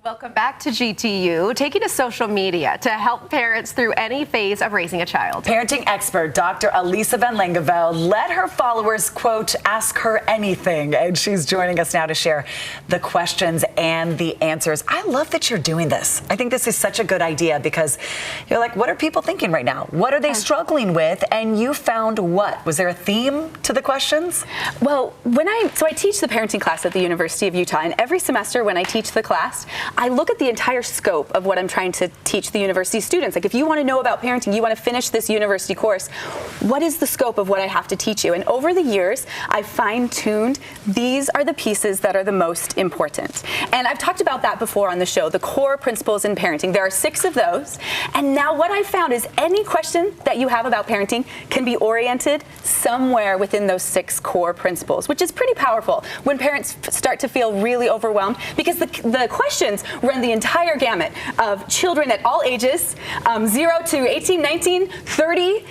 Welcome back to GTU, taking to social media to help parents through any phase of raising a child. Parenting expert Dr. Elisa van Langeveld let her followers, quote, ask her anything. And she's joining us now to share the questions and the answers. I love that you're doing this. I think this is such a good idea because you're like, what are people thinking right now? What are they struggling with? And you found what? Was there a theme to the questions? Well, I teach the parenting class at the University of Utah, and every semester when I teach the class, I look at the entire scope of what I'm trying to teach the university students. Like, if you want to know about parenting, you want to finish this university course, what is the scope of what I have to teach you? And over the years, I've fine-tuned, these are the pieces that are the most important. And I've talked about that before on the show, the core principles in parenting. There are 6 of those. And now what I found is any question that you have about parenting can be oriented somewhere within those 6 core principles, which is pretty powerful when parents start to feel really overwhelmed, because the questions run the entire gamut of children at all ages, 0 to 18, 19, 30,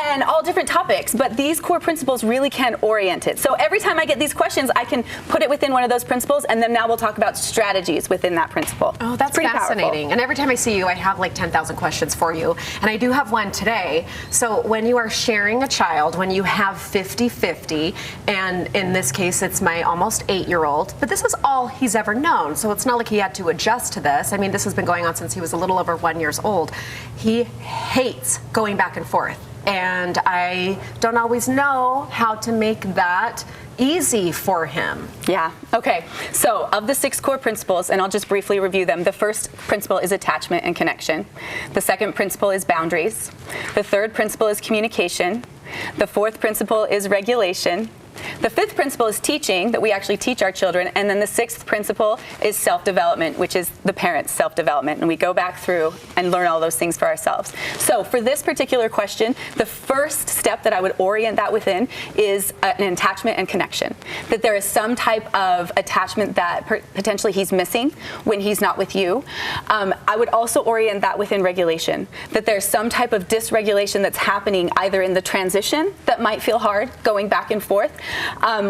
and all different topics. But these core principles really can orient it. So every time I get these questions, I can put it within one of those principles, and then now we'll talk about strategies within that principle. Oh, that's pretty fascinating. Powerful. And every time I see you, I have like 10,000 questions for you. And I do have one today. So when you are sharing a child, when you have 50-50, and in this case, it's my almost 8-year-old, but this was all he's ever known. So it's not like he had to adjust to this. I mean, this has been going on since he was a little over 1 year old. He hates going back and forth. And I don't always know how to make that easy for him. Yeah. Okay. So of the 6 core principles, and I'll just briefly review them. The first principle is attachment and connection. The second principle is boundaries. The third principle is communication. The fourth principle is regulation. The 5th principle is teaching, that we actually teach our children. And then the 6th principle is self-development, which is the parent's self-development. And we go back through and learn all those things for ourselves. So for this particular question, the first step that I would orient that within is an attachment and connection. That there is some type of attachment that potentially he's missing when he's not with you. I would also orient that within regulation. That there's some type of dysregulation that's happening either in the transition that might feel hard going back and forth,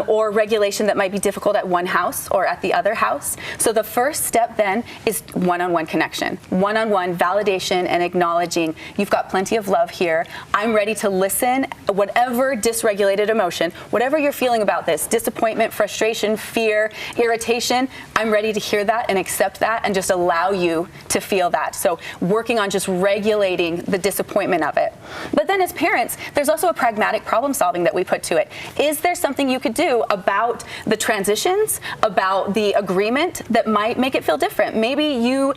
or regulation that might be difficult at one house or at the other house. So the first step then is one-on-one connection, one-on-one validation and acknowledging you've got plenty of love here. I'm ready to listen. Whatever dysregulated emotion, whatever you're feeling about this, disappointment, frustration, fear, irritation, I'm ready to hear that and accept that and just allow you to feel that. So working on just regulating the disappointment of it. But then as parents, there's also a pragmatic problem solving that we put to it. Is there something you could do about the transitions, about the agreement that might make it feel different? Maybe you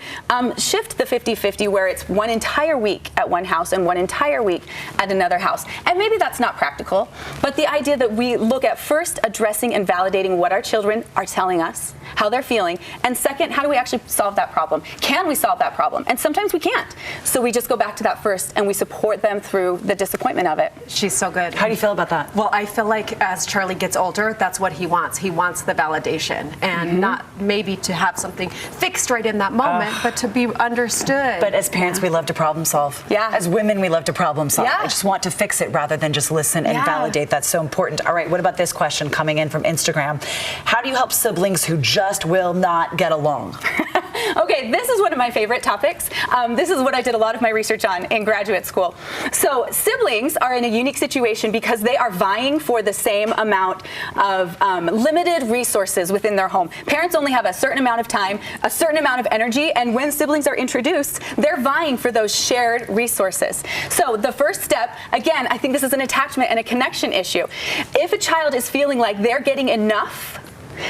shift the 50-50 where it's one entire week at one house and one entire week at another house. And maybe that's not practical, but the idea that we look at first addressing and validating what our children are telling us, how they're feeling, and second, how do we actually solve that problem? Can we solve that problem? And sometimes we can't. So we just go back to that first and we support them through the disappointment of it. She's so good. How do you feel about that? Well, I feel like as Charlie gets older, that's what he wants. He wants the validation, and not maybe to have something fixed right in that moment, but to be understood. But as parents, we love to problem solve. Yeah. As women, we love to problem solve. Yeah. I just want to fix it rather than just listen and validate. That's so important. All right, what about this question coming in from Instagram? How do you help siblings who just will not get along? Okay, this is one of my favorite topics. This is what I did a lot of my research on in graduate school. So siblings are in a unique situation because they are vying for the same amount of limited resources within their home. Parents only have a certain amount of time, a certain amount of energy, and when siblings are introduced, they're vying for those shared resources. So the first step, again, I think this is an attachment and a connection issue. If a child is feeling like they're getting enough,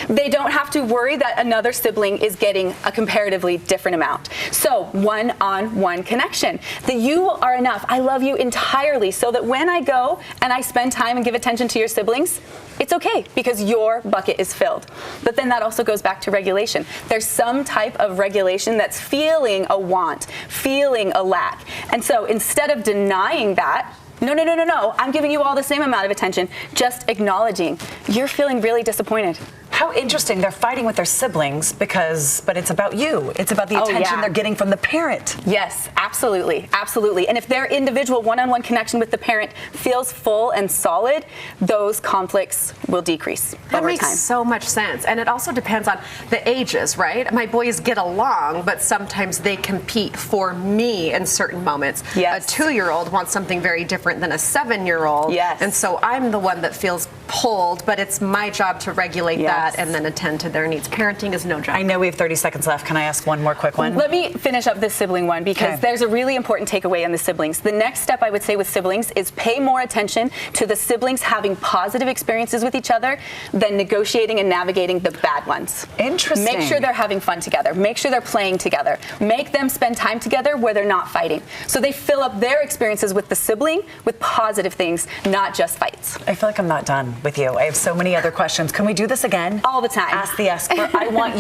they don't have to worry that another sibling is getting a comparatively different amount. So one-on-one connection, that you are enough. I love you entirely, so that when I go and I spend time and give attention to your siblings, it's okay because your bucket is filled. But then that also goes back to regulation. There's some type of regulation that's feeling a want, feeling a lack. And so instead of denying that, no, I'm giving you all the same amount of attention, just acknowledging you're feeling really disappointed. How interesting. They're fighting with their siblings but it's about you. It's about the Oh, attention yeah. they're getting from the parent. Yes, absolutely, absolutely. And if their individual one-on-one connection with the parent feels full and solid, those conflicts will decrease That over makes time. so much sense. And it also depends on the ages, right? My boys get along, but sometimes they compete for me in certain moments. Yes. A 2-year-old wants something very different than a 7-year-old. Yes. And so I'm the one that feels pulled, but it's my job to regulate Yes. that and then attend to their needs. Parenting is no joke. I know we have 30 seconds left. Can I ask one more quick one? Let me finish up this sibling one because Okay. there's a really important takeaway in the siblings. The next step I would say with siblings is pay more attention to the siblings having positive experiences with each other than negotiating and navigating the bad ones. Interesting. Make sure they're having fun together. Make sure they're playing together. Make them spend time together where they're not fighting. So they fill up their experiences with the sibling with positive things, not just fights. I feel like I'm not done with you. I have so many other questions. Can we do this again? All the time. Ask the expert. I want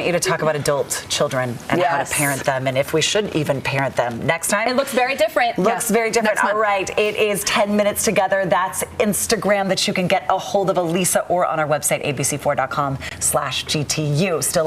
you to talk about adult children and how to Yes. parent them and if we should even parent them. Next time. It looks very different. Looks very different. Next month. All right. It is 10 minutes together. That's Instagram that you can get a hold of Elisa or on our website, abc4.com/GTU. Still